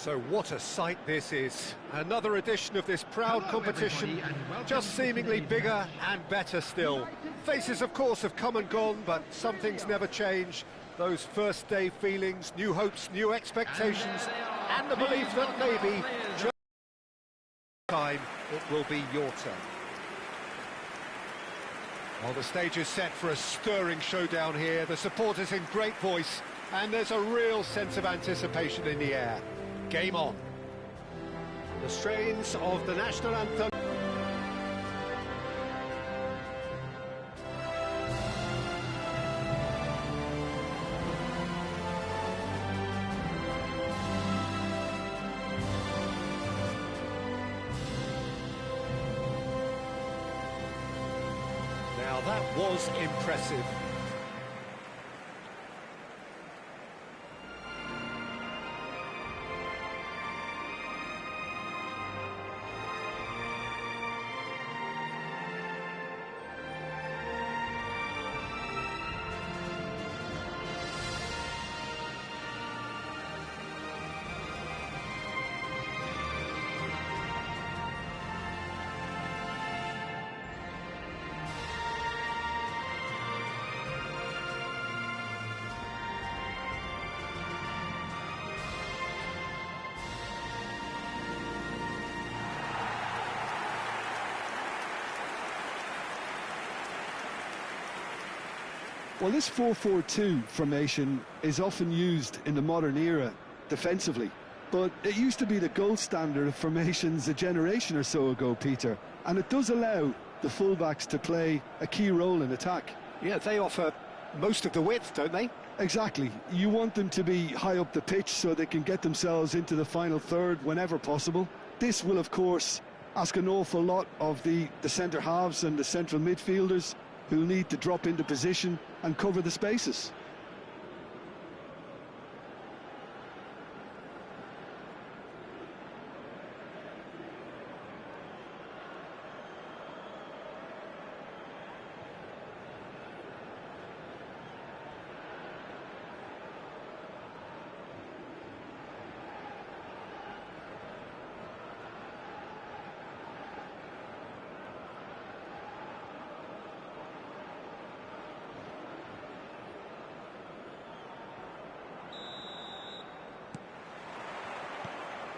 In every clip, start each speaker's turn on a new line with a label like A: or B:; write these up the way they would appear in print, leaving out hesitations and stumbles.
A: So what a sight this is. Another edition of this proud competition, just seemingly bigger and better still. Faces, of course, have come and gone, but some things never change. Those first day feelings, new hopes, new expectations, and the belief that maybe, just time, it will be your turn. Well, the stage is set for a stirring showdown here. The supporters in great voice, and there's a real sense of anticipation in the air. Game on. The strains of the national anthem. Now that was impressive.
B: Well, this 4-4-2 formation is often used in the modern era defensively, but it used to be the gold standard of formations a generation or so ago, Peter, and it does allow the fullbacks to play a key role in attack.
A: Yeah, they offer most of the width, don't they?
B: Exactly. You want them to be high up the pitch so they can get themselves into the final third whenever possible. This will, of course, ask an awful lot of the centre halves and the central midfielders, who'll need to drop into position and cover the spaces.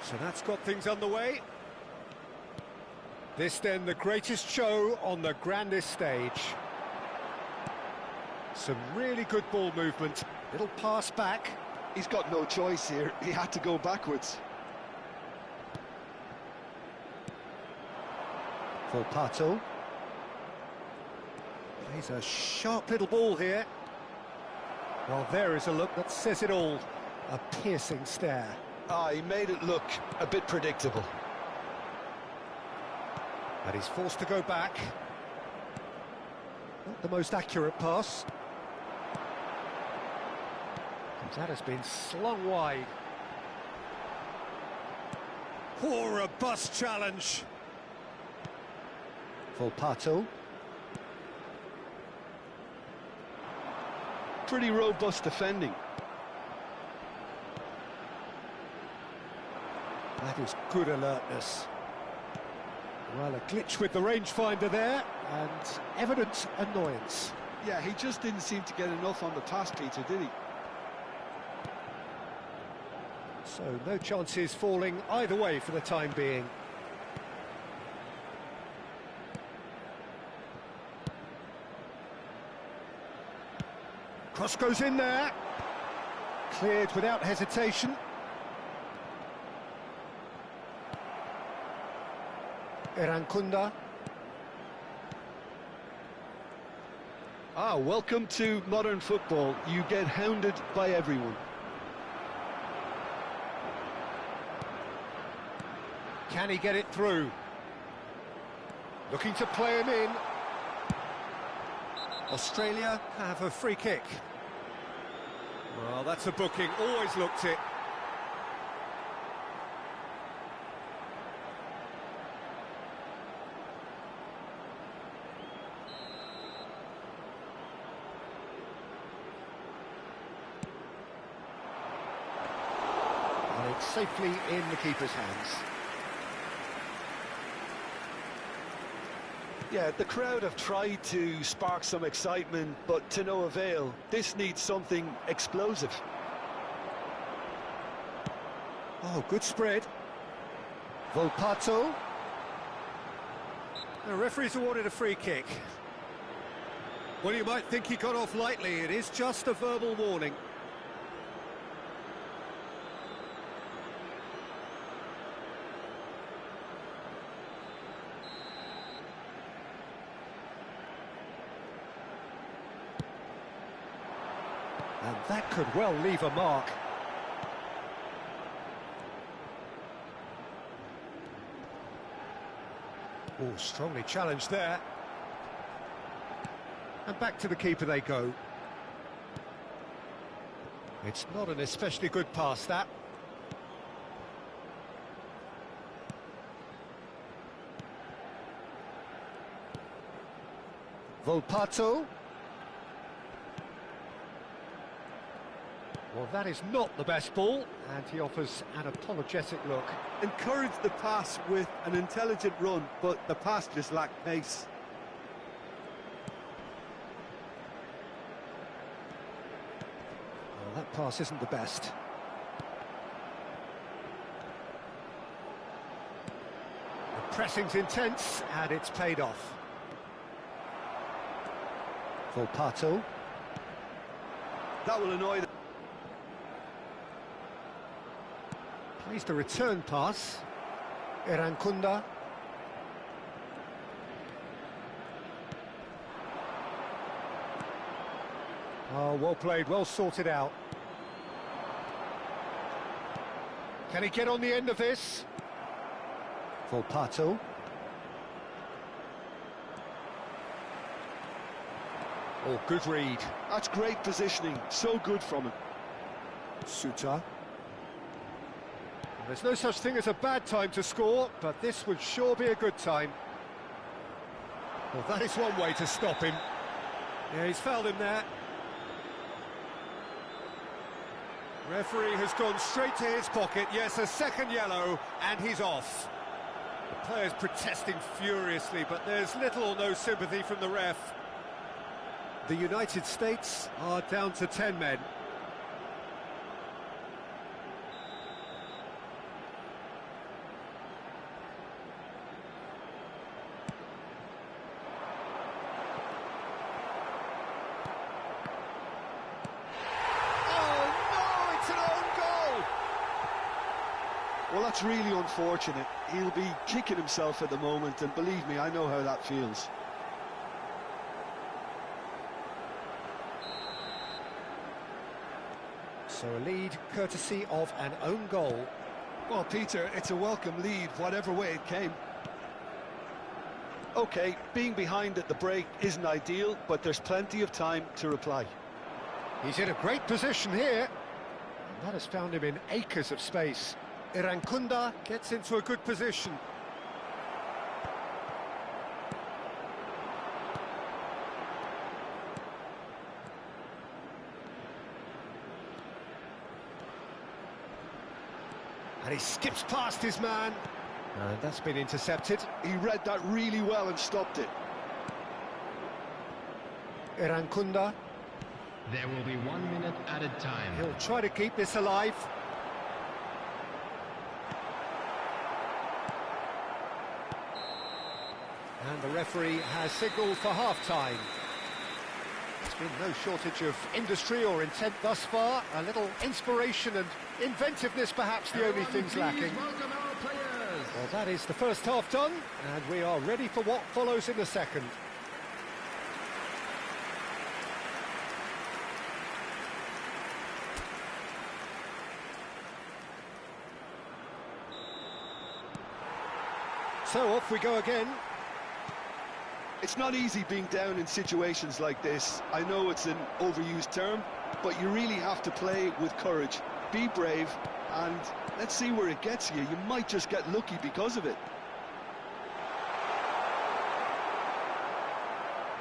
A: So that's got things underway. This then the greatest show on the grandest stage. Some really good ball movement. Little pass back.
B: He's got no choice here. He had to go backwards.
A: For Pato. Plays a sharp little ball here. Well, there is a look that says it all. A piercing stare.
B: He made it look a bit predictable.
A: And he's forced to go back. Not the most accurate pass. That has been slung wide. Poor robust challenge. For Pato.
B: Pretty robust defending.
A: That is good alertness. Well, a glitch with the rangefinder there, and evident annoyance.
B: Yeah, he just didn't seem to get enough on the pass, Peter, did he?
A: So no chances falling either way for the time being. Cross goes in there. Cleared without hesitation. Erankunda.
B: Welcome to modern football. You get hounded by everyone.
A: Can he get it through? Looking to play him in. Australia have a free kick. Well, that's a booking. Always looked it. It's safely in the keeper's hands.
B: Yeah, the crowd have tried to spark some excitement, but to no avail. This needs something explosive.
A: Oh, good spread. Volpato. The referee's awarded a free kick. Well, you might think he got off lightly. It is just a verbal warning. And that could well leave a mark. Oh, strongly challenged there. And back to the keeper they go. It's not an especially good pass, that. Volpato. Well, that is not the best ball, and he offers an apologetic look.
B: Encouraged the pass with an intelligent run, but the pass just lacked pace.
A: Well, that pass isn't the best. The pressing's intense, and it's paid off. Volpato.
B: That will annoy them.
A: Plays the return pass. Erankunda. Oh, well played, well sorted out. Can he get on the end of this? Volpato. Oh, good read.
B: That's great positioning, so good from him.
A: Suter. There's no such thing as a bad time to score, but this would sure be a good time. Well, that is one way to stop him. Yeah, he's fouled him there. Referee has gone straight to his pocket. Yes, a second yellow, and he's off. The player's protesting furiously, but there's little or no sympathy from the ref. The United States are down to 10 men.
B: Well, that's really unfortunate. He'll be kicking himself at the moment, and believe me, I know how that feels.
A: So a lead courtesy of an own goal.
B: Well, Peter, it's a welcome lead, whatever way it came. OK, being behind at the break isn't ideal, but there's plenty of time to reply.
A: He's in a great position here. And that has found him in acres of space. Erankunda gets into a good position. And he skips past his man. And that's been intercepted.
B: He read that really well and stopped it.
A: Erankunda.
C: There will be 1 minute added time.
A: He'll try to keep this alive. And the referee has signalled for half-time. There's been no shortage of industry or intent thus far. A little inspiration and inventiveness, perhaps the only things lacking. Well, that is the first half done, and we are ready for what follows in the second. So off we go again.
B: It's not easy being down in situations like this. I know it's an overused term, but you really have to play with courage. Be brave, and let's see where it gets you. You might just get lucky because of it.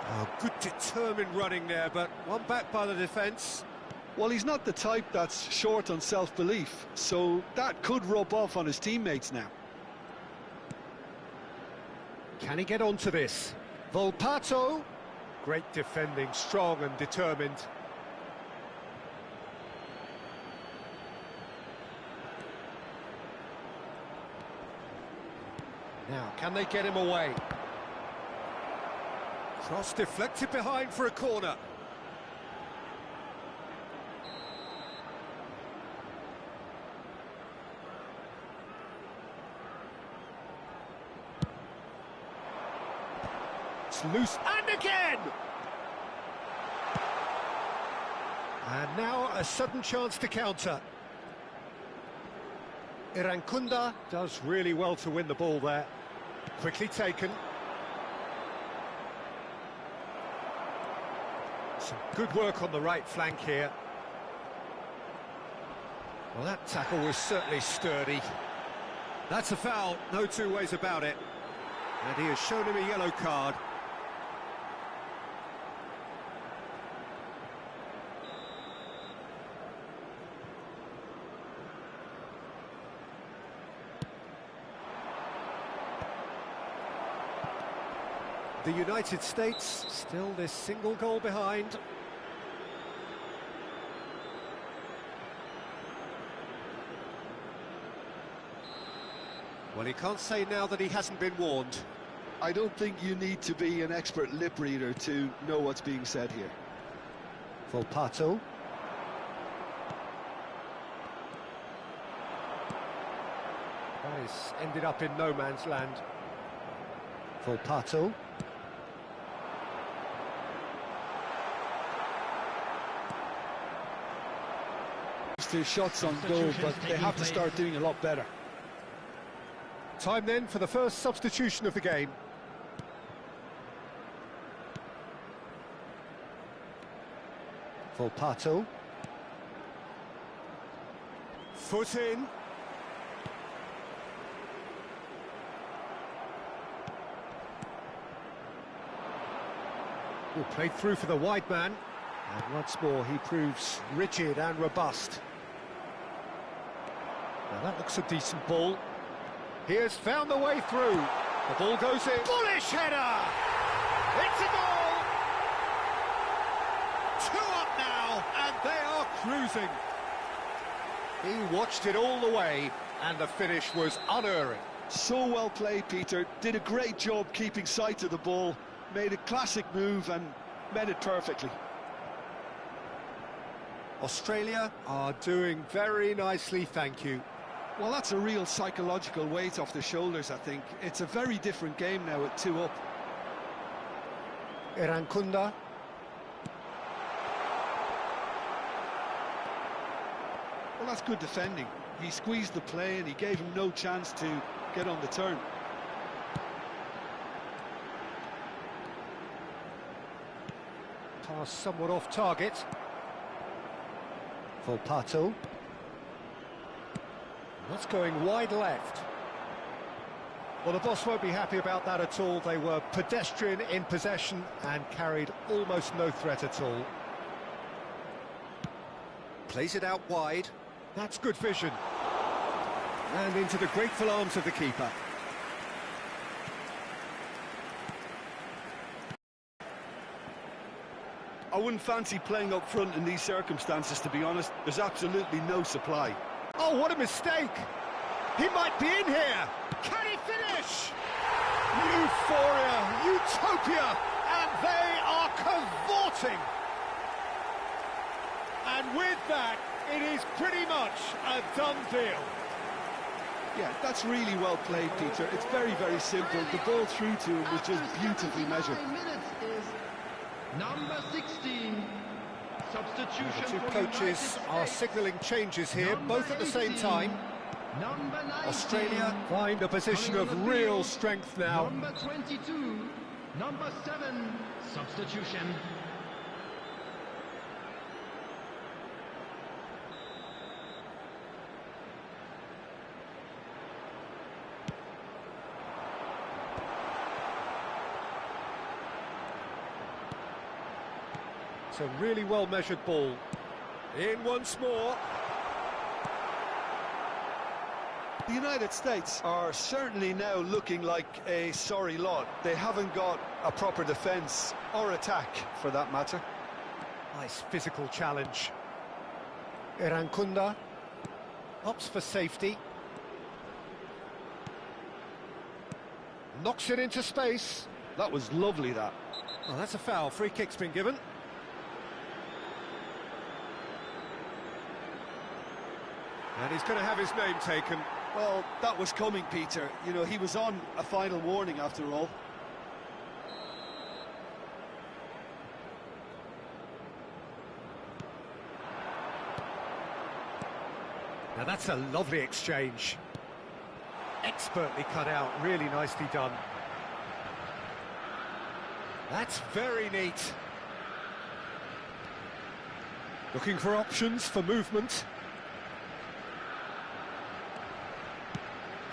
A: Oh, good determined running there, but one back by the defence.
B: Well, he's not the type that's short on self-belief, so that could rub off on his teammates now.
A: Can he get onto this? Volpato. Great defending, strong and determined. Now, can they get him away? Cross deflected behind for a corner. It's loose, and again! And now a sudden chance to counter. Irankunda does really well to win the ball there. Quickly taken. Some good work on the right flank here. Well, that tackle was certainly sturdy. That's a foul, no two ways about it. And he has shown him a yellow card. The United States still this single goal behind. Well, he can't say now that he hasn't been warned.
B: I don't think you need to be an expert lip reader to know what's being said here.
A: Volpato. That has ended up in no man's land. Volpato.
B: Their shots on goal, but they have to start doing a lot better.
A: Time then for the first substitution of the game. Volpato. Foot in. Well, played through for the wide man. And once more he proves rigid and robust. Now that looks a decent ball. He has found the way through. The ball goes in. Bullish header! It's a goal! 2 up now, and they are cruising. He watched it all the way, and the finish was unerring.
B: So well played, Peter. Did a great job keeping sight of the ball. Made a classic move and met it perfectly.
A: Australia are doing very nicely, thank you.
B: Well, that's a real psychological weight off their shoulders, I think. It's a very different game now at 2 up.
A: Irankunda.
B: Well, that's good defending. He squeezed the play and he gave him no chance to get on the turn.
A: Pass somewhat off target. Volpato. That's going wide left. Well, the boss won't be happy about that at all. They were pedestrian in possession and carried almost no threat at all. Plays it out wide. That's good vision. And into the grateful arms of the keeper.
B: I wouldn't fancy playing up front in these circumstances, to be honest. There's absolutely no supply.
A: Oh, what a mistake! He might be in here! Can he finish? Euphoria, utopia, and they are cavorting! And with that, it is pretty much a done deal.
B: Yeah, that's really well played, Peter. It's very, very simple. The ball through to him was just beautifully measured.
C: Number 16, substitution.
A: The two coaches are signalling changes here, both at the same time. Australia find a position of real strength now.
C: Number 22, number 7, substitution.
A: It's a really well-measured ball. In once more.
B: The United States are certainly now looking like a sorry lot. They haven't got a proper defence or attack, for that matter.
A: Nice physical challenge. Irankunda opts for safety. Knocks it into space.
B: That was lovely, that.
A: Oh, that's a foul. Free kick's been given. And he's going to have his name taken.
B: Well, that was coming, Peter. You know, he was on a final warning after all.
A: Now that's a lovely exchange. Expertly cut out, really nicely done. That's very neat. Looking for options for movement.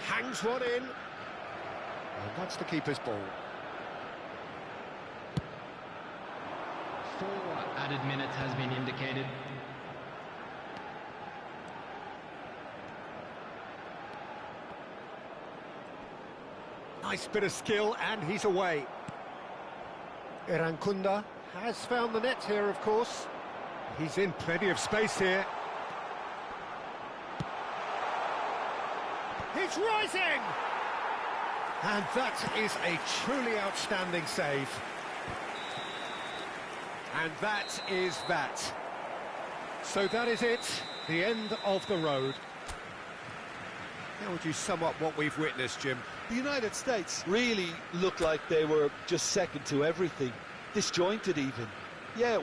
A: Hangs one in. And that's the keeper's ball.
C: 4 added minutes has been indicated.
A: Nice bit of skill, and he's away. Irankunda has found the net here, of course. He's in plenty of space here. He's rising! And that is a truly outstanding save. And that is that. So that is it, the end of the road. How would you sum up what we've witnessed, Jim?
B: The United States really looked like they were just second to everything. Disjointed even. Yeah.